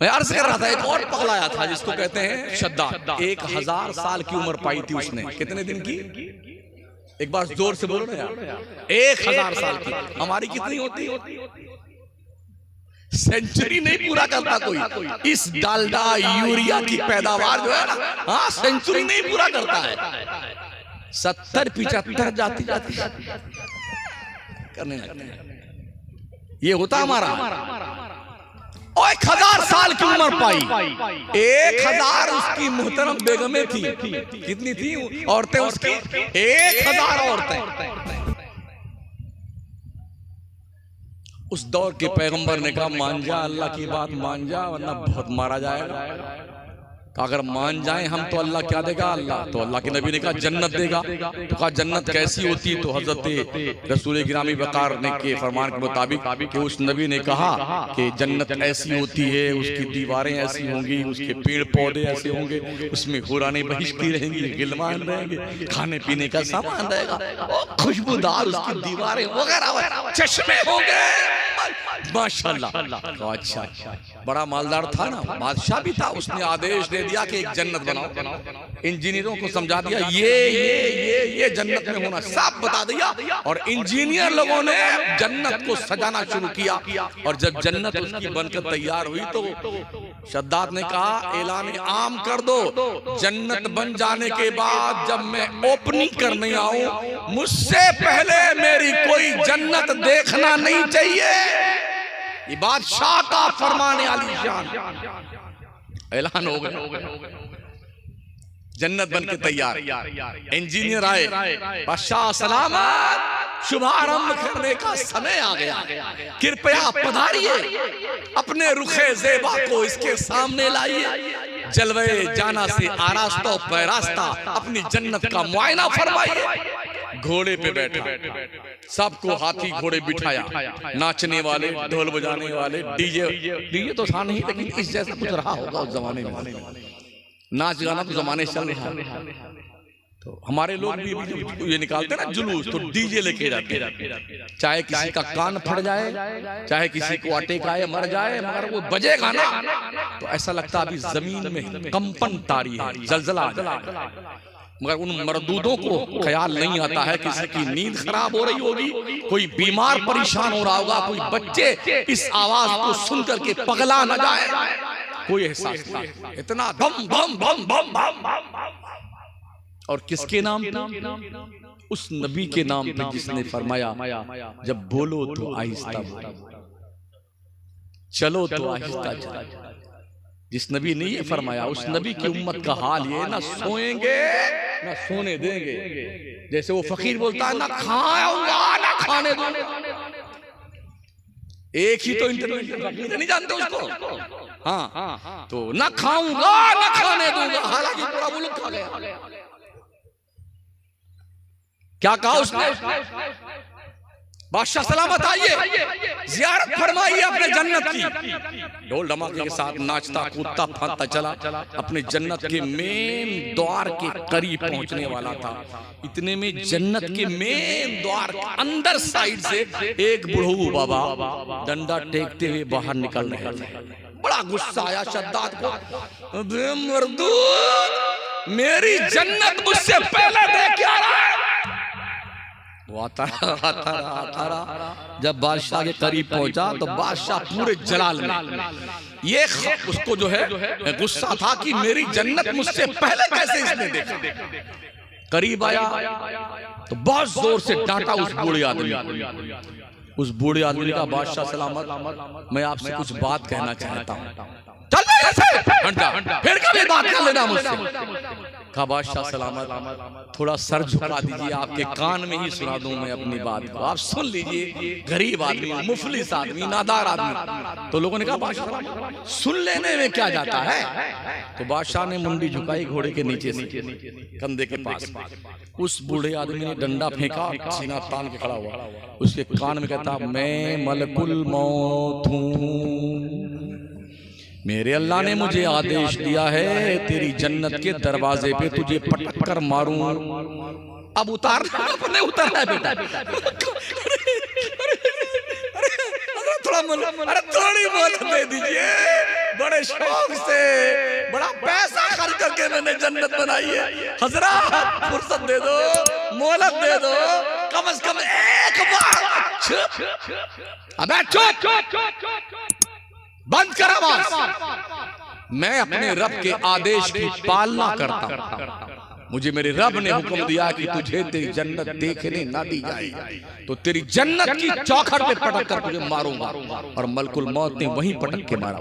मैं अर्ज कर रहा था, एक और पगलाया था जिसको कहते हैं शद्दाद। 1000 साल की उम्र पाई थी उसने। कितने दिन की? एक बार जोर से बोलो ना यार। 1000 साल की। हमारी कितनी होती? सेंचुरी नहीं पूरा करता कोई। इस डालडा यूरिया की पैदावार जो है ना, हाँ, सेंचुरी नहीं पूरा करता है। 70-75 जाती करने लगते हैं। ये होता हमारा। और 1000 साल की उम्र पाई। 1000 उसकी मुहतरम बेगमें थी। कितनी थी औरतें उसकी? 1000 औरतें। उस दौर के पैगंबर ने कहा, मान जा, अल्लाह की बात मान जा, वरना बहुत मारा जाएगा। अगर मान जाएं हम तो अल्लाह क्या देगा? अल्लाह तो अल्लाह के नबी ने कहा जन्नत देगा। तो कहा जन्नत कैसी होती? तो हजरत रसूल गिरामी वकार ने के फरमान के मुताबिक कि उस नबी ने कहा कि जन्नत ऐसी होती है, उसकी दीवारें ऐसी होंगी, उसके पेड़ पौधे ऐसे होंगे, उसमें हुराने बहिश्ती रहेंगी, गिलमान रहेंगे, खाने पीने का सामान रहेगा, खुशबूदार उसकी दीवारें वगैरह, चश्मे होंगे, माशाल्लाह। तो अच्छा, बड़ा मालदार था ना, बादशाह भी था। उसने आदेश दे दिया कि एक जन्नत बनाओ। इंजीनियरों को समझा दिया ये जन्नत में होना, सब बता दिया। और इंजीनियर लोगों ने जन्नत को सजाना शुरू किया। और जब जन्नत उसकी बनकर तैयार हुई तो शद्दाद ने कहा, ऐलान आम कर दो, जन्नत बन जाने के बाद जब मैं ओपनिंग करने आऊं, मुझसे पहले मेरी कोई जन्नत देखना नहीं चाहिए। ये बादशाह का फरमान आलीशान। ऐलान हो गया, जन्नत बन के तैयार। इंजीनियर आए, बादशाह सलामत, शुभारंभ करने का समय आ गया, कृपया पधारिए, अपने रुखे ज़ेबा को इसके सामने लाइए, जलवे जाना से आरास्ता पैरास्ता अपनी जन्नत का मुआयना फरमाइए। घोड़े पे बैठा, सबको हाथी घोड़े बिठाया, नाचने वाले, ढोल बजाने वाले, डीजे तो था नहीं, लेकिन इस जैसा कुछ रहा होगा उस जमाने में। नाच गाना तो जमाने चल रहा है। तो हमारे लोग भी ये निकालते ना जुलूस, तो डीजे लेके जाते, चाहे किसी का कान फट जाए, चाहे किसी को अटैक आए, मर जाए, मगर वो बजेगा ना तो ऐसा लगता अभी जमीन में कंपन तारी है, जलजला। मगर उन मरदूदों को ख्याल नहीं आता है किसी की नींद खराब हो रही होगी, कोई बीमार परेशान हो रहा होगा, कोई बच्चे इस आवाज को सुनकर के पगला न जाए, कोई एहसास नहीं। इतना बम बम बम बम बम। और किसके नाम? उस नबी के नाम पे जिसने फरमाया, जब बोलो तो आहिस्ता बोलो, चलो तो आहिस्ता चलो। जिस नबी ने ये फरमाया, उस नबी की उम्मत का हाल ये, ना सोएंगे ना सोने देंगे। जैसे वो फकीर बोलता है, ना खाऊंगा ना खाने दूंगा। एक ही तो इंटरव्यू, नहीं जानते उसको? हाँ, तो ना खाऊंगा ना खाने दूंगा, हालांकि पूरा मुल्क खा गया। क्या कहा उसने? बादशाह सलामत आइए, ज़ियारत फरमाइए अपने जन्नत की। ढोल धमाके के साथ नाचता कूदता फांदता चला, अपने जन्नत के मेन द्वार के करीब पहुंचने वाला था। इतने में जन्नत के मेन द्वार अंदर साइड से एक बुढ़ऊ बाबा डंडा टेकते हुए बाहर निकल रहे थे। बड़ा गुस्सा आया शद्दाद को, मरदूद, मेरी जन्नत मुझसे पहले देख क्या रहा है? वो आता रहा। जब बादशाह के करीब पहुंचा तो बादशाह पूरे जलाल में, ये उसको जो है गुस्सा था कि मेरी जन्नत मुझसे पहले कैसे इसने देखा। करीब आया तो बहुत जोर से डांटा उस बूढ़े आदमी को। उस बूढ़े आदमी का, बादशाह सलामत, मैं आपसे कुछ बात कहना चाहता हूँ। चल फिर कभी बात कर लेना मुझसे। कहा, बादशाह सलामत, थोड़ा सर झुका दीजिए, आपके कान में ही सुना दूं मैं अपनी बात को, आप सुन लीजिए। गरीब आदमी, मुफलिस आदमी, नादार आदमी। तो लोगों ने कहा, बादशाह सुन लेने में क्या जाता है? तो बादशाह ने मुंडी झुकाई घोड़े के नीचे से, कंधे के पास। उस बूढ़े आदमी ने डंडा फेंका, सीना तान के खड़ा हुआ, उसके कान में कहता, मैं मलकुल मौत हूं, मेरे अल्लाह ने मुझे आदेश दिया है तेरी जन्नत के दरवाजे पे तुझे पटक कर मारूं। अब उतारना, अपने उतारना है बेटा। थोड़ा अरे थोड़ी मोहलत दे दीजिए, बड़े शौक से, बड़ा पैसा खर्च करके मैंने जन्नत बनाई है। हजरत फुर्सत दे दो, मोहलत दे दो, कम से कम एक बार। अबे चुप, बंद कर आवाज। मैं अपने रब के आदेश की पालना करता हूं। मुझे मेरे रब ने हुक्म दिया कि तुझे तेरी जन्नत देखने ना दी जाए, तो तेरी जन्नत की चौखट पे पटक कर तुझे मारूंगा। और मलकुल मौत ने वहीं पटक के मारा।